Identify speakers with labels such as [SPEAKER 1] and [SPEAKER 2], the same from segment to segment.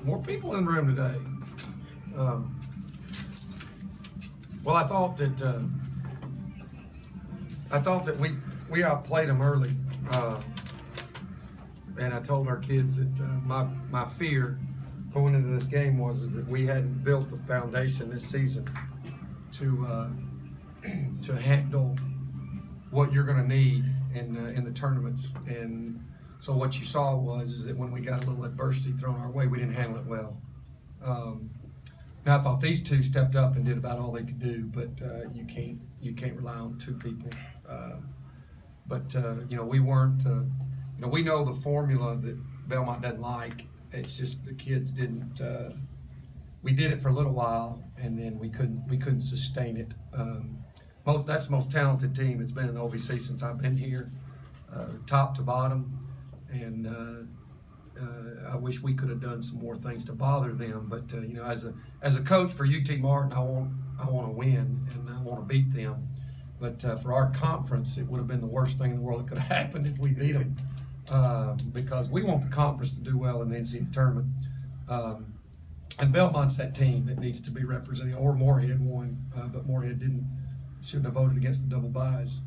[SPEAKER 1] more people in the room today. Well, I thought that we outplayed them early, and I told our kids that my fear going into this game was that we hadn't built the foundation this season to handle what you're going to need in the tournaments. And so what you saw is that when we got a little adversity thrown our way, we didn't handle it well. Now I thought these two stepped up and did about all they could do, but you can't rely on two people. We weren't. We know the formula that Belmont doesn't like. It's just the kids didn't. We did it for a little while, and then we couldn't sustain it. That's the most talented team it's been in the OVC since I've been here, top to bottom, and I wish we could have done some more things to bother them. But as a coach for UT Martin, I want to win and I want to beat them. But for our conference, it would have been the worst thing in the world that could have happened if we beat them, because we want the conference to do well in the NCAA tournament. And Belmont's that team that needs to be represented. Or Moorhead won, but Moorhead shouldn't have voted against the double byes.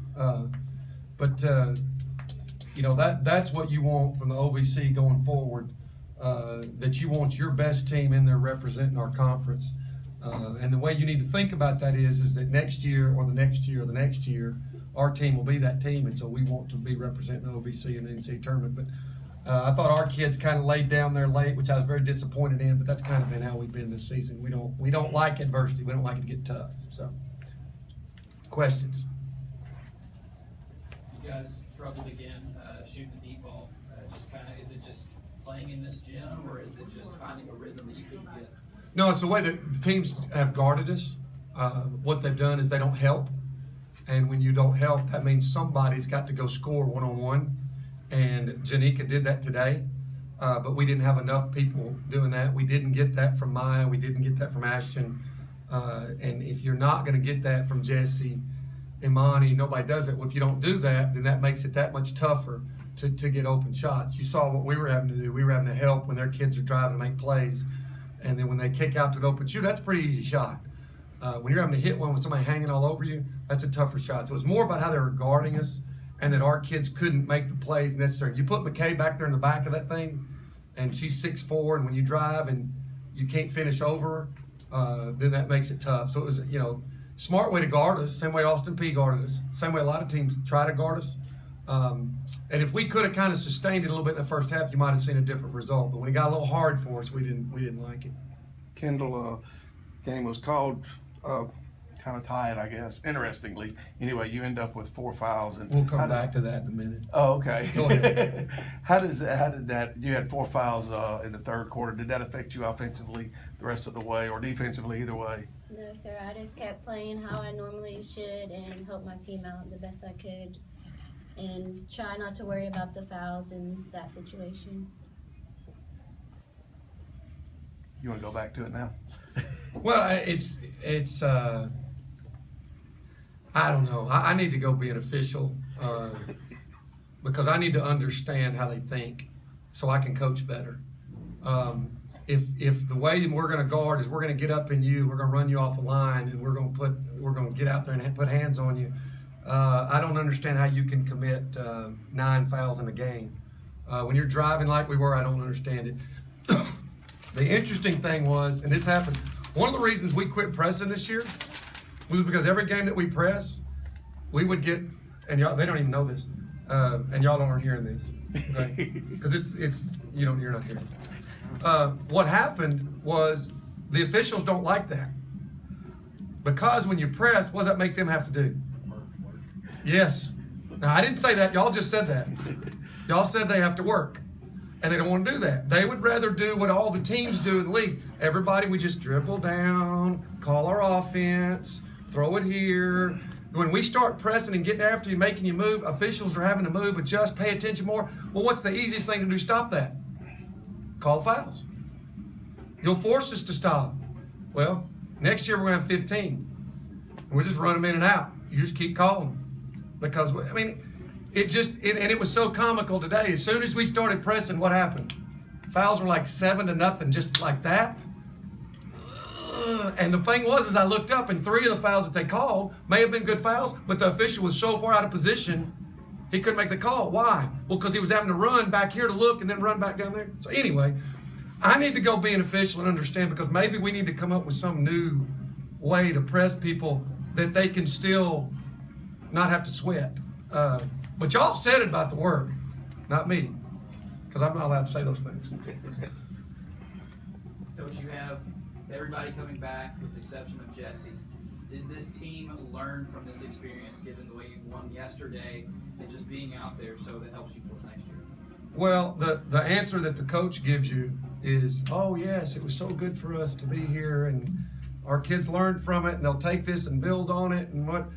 [SPEAKER 1] That's what you want from the OVC going forward. That you want your best team in there representing our conference. And the way you need to think about that is that next year or the next year or the next year, our team will be that team, and so we want to be representing the OVC in the NCAA tournament. But I thought our kids kind of laid down there late, which I was very disappointed in. But that's kind of been how we've been this season. We don't like adversity. We don't like it to get tough. So, questions?
[SPEAKER 2] You guys struggled again shooting the deep ball. Is it just playing in this gym, or is it just finding a rhythm that you couldn't get?
[SPEAKER 1] No, it's the way that the teams have guarded us. What they've done is they don't help. And when you don't help, that means somebody's got to go score one-on-one. And Janika did that today, but we didn't have enough people doing that. We didn't get that from Maya. We didn't get that from Ashton. And if you're not going to get that from Jesse, Imani, nobody does it. Well, if you don't do that, then that makes it that much tougher to get open shots. You saw what we were having to do. We were having to help when their kids are driving to make plays. And then when they kick out to an open shoot, that's a pretty easy shot. When you're having to hit one with somebody hanging all over you, that's a tougher shot. So it was more about how they were guarding us and that our kids couldn't make the plays necessary. You put McKay back there in the back of that thing, and she's 6'4", and when you drive and you can't finish over her, then that makes it tough. So it was, smart way to guard us, same way Austin Peay guarded us, same way a lot of teams try to guard us. And if we could have kind of sustained it a little bit in the first half, you might have seen a different result. But when it got a little hard for us, we didn't like it.
[SPEAKER 3] Kendall, game was called kind of tied, I guess. Interestingly, anyway, you end up with 4 fouls, and
[SPEAKER 1] we'll come back to that in a minute.
[SPEAKER 3] Oh, okay.
[SPEAKER 1] Go ahead.
[SPEAKER 3] How did that? You had 4 fouls in the third quarter. Did that affect you offensively the rest of the way, or defensively, either way?
[SPEAKER 4] No, sir. I just kept playing how I normally should and help my team out the best I could, and try not to worry about the fouls in that situation.
[SPEAKER 3] You want to go back to it now?
[SPEAKER 1] Well, it's I don't know. I need to go be an official because I need to understand how they think so I can coach better. If the way we're going to guard is we're going to get up in you, we're going to run you off the line, and we're going to get out there and put hands on you. I don't understand how you can commit 9 fouls in a game. When you're driving like we were, I don't understand it. The interesting thing was, and this happened, one of the reasons we quit pressing this year was because every game that we press, we would get, and y'all, they don't even know this, and y'all aren't hearing this, okay? Because it's you're not hearing it. What happened was the officials don't like that. Because when you press, what does that make them have to do? Yes. Now, I didn't say that. Y'all just said that. Y'all said they have to work. And they don't want to do that. They would rather do what all the teams do in the league. Everybody, we just dribble down, call our offense, throw it here. When we start pressing and getting after you, making you move, officials are having to move, adjust, pay attention more. Well, what's the easiest thing to do to stop that? Call fouls. You'll force us to stop. Well, next year we're going to have 15. We'll just run them in and out. You just keep calling them. Because, and it was so comical today. As soon as we started pressing, what happened? fouls were like 7-0, just like that. And the thing was, I looked up, and 3 of the fouls that they called may have been good fouls, but the official was so far out of position, he couldn't make the call. Why? Well, because he was having to run back here to look and then run back down there. So anyway, I need to go be an official and understand, because maybe we need to come up with some new way to press people that they can still not have to sweat. But y'all said it about the work, not me, because I'm not allowed to say those things.
[SPEAKER 2] Coach, you have everybody coming back with the exception of Jesse. Did this team learn from this experience, given the way you won yesterday, and just being out there so that helps you for next year?
[SPEAKER 1] Well, the answer that the coach gives you is, oh yes, it was so good for us to be here, and our kids learned from it, and they'll take this and build on it. And what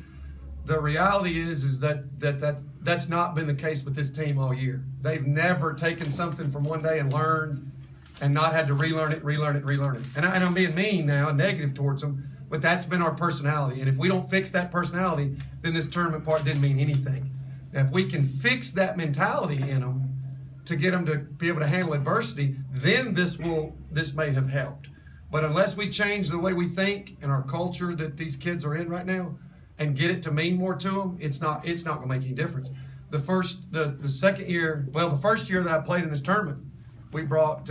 [SPEAKER 1] the reality is that's not been the case with this team all year. They've never taken something from one day and learned and not had to relearn it. And I'm being mean now and negative towards them, but that's been our personality. And if we don't fix that personality, then this tournament part didn't mean anything. Now, if we can fix that mentality in them to get them to be able to handle adversity, then this may have helped. But unless we change the way we think and our culture that these kids are in right now and get it to mean more to them, it's not going to make any difference. The second year, well, the first year that I played in this tournament, we brought,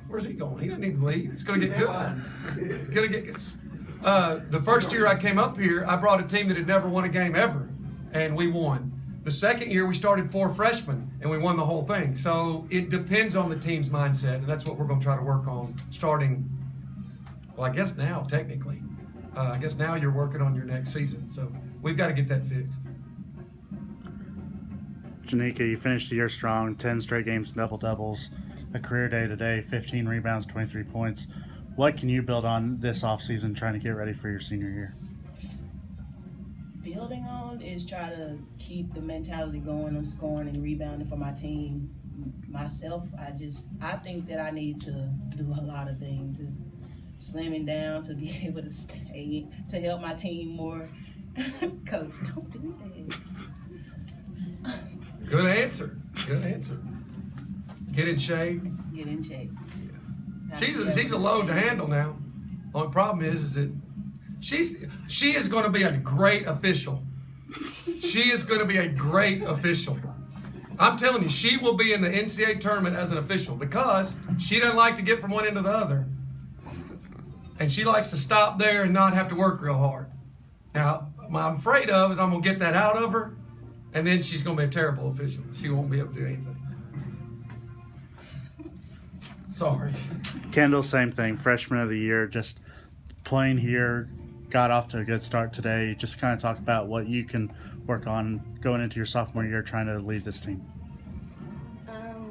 [SPEAKER 1] where's he going? He doesn't need to leave. It's going to get good. It's going to get good. The first year I came up here, I brought a team that had never won a game ever, and we won. The second year, we started 4 freshmen, and we won the whole thing. So it depends on the team's mindset, and that's what we're going to try to work on starting, well, I guess now, technically. I guess now you're working on your next season. So we've got to get that fixed.
[SPEAKER 5] Janika, you finished the year strong, 10 straight games, double-doubles, a career day today, 15 rebounds, 23 points. What can you build on this offseason trying to get ready for your senior year?
[SPEAKER 6] Building on is try to keep the mentality going on scoring and rebounding for my team. Myself, I think that I need to do a lot of things. Is slimming down to be able to stay, to help my team more. Coach, don't do that.
[SPEAKER 1] Good answer. Get in shape.
[SPEAKER 6] Get in shape.
[SPEAKER 1] She's a load to handle now. Only problem is that she is going to be a great official. She is going to be a great official. I'm telling you, she will be in the NCAA tournament as an official because she doesn't like to get from one end to the other. And she likes to stop there and not have to work real hard. Now, what I'm afraid of is I'm going to get that out of her, and then she's going to be a terrible official. She won't be able to do anything. Sorry.
[SPEAKER 5] Kendall, same thing. Freshman of the year, just playing here, got off to a good start today. Just kind of talk about what you can work on going into your sophomore year trying to lead this team.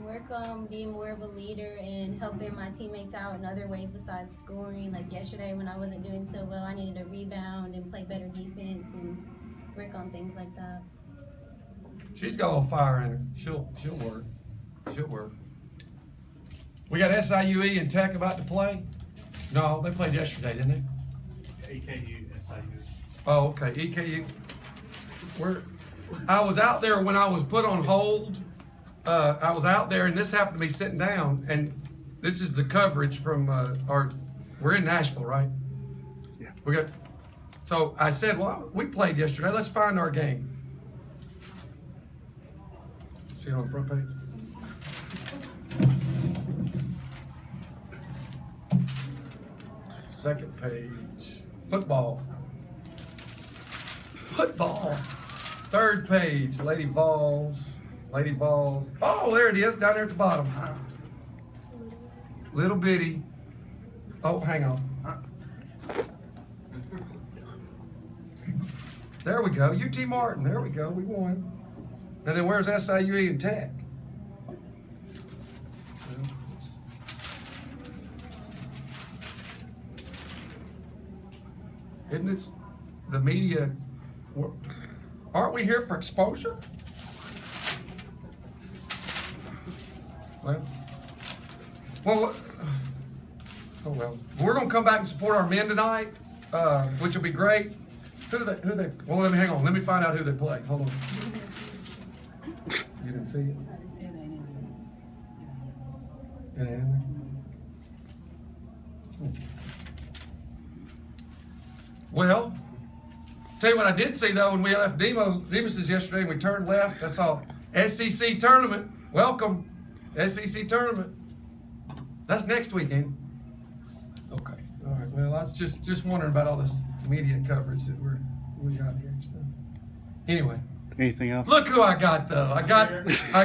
[SPEAKER 4] Work on being more of a leader and helping my teammates out in other ways besides scoring. Like yesterday when I wasn't doing so well, I needed to rebound and play better defense and work on things like that.
[SPEAKER 1] She's got a little fire in her. She'll work. She'll work. We got SIUE and Tech about to play? No, they played yesterday, didn't they?
[SPEAKER 5] EKU, SIU.
[SPEAKER 1] Oh, okay. EKU. I was out there when I was put on hold. I was out there, and this happened to be sitting down, and this is the coverage from we're in Nashville, right?
[SPEAKER 5] Yeah.
[SPEAKER 1] So I said, well, we played yesterday. Let's find our game. See it on the front page? Second page. Football. Third page. Lady Vols. Oh, there it is, down there at the bottom. Little bitty. Oh, hang on. There we go. UT Martin. There we go. We won. And then where's SIUE and Tech? Isn't it the media? Aren't we here for exposure? Well, oh well. We're gonna come back and support our men tonight, which will be great. Who they? Well, let me hang on. Let me find out who they play. Hold on. You didn't see it? It ain't in there? Well, tell you what I did see though, when we left Demos's yesterday and we turned left, I saw SEC tournament. Welcome, SEC tournament. That's next weekend. Okay, all right. Well, I was just wondering about all this media coverage that we got here. So, anyway,
[SPEAKER 5] Anything else?
[SPEAKER 1] look who I got though. I got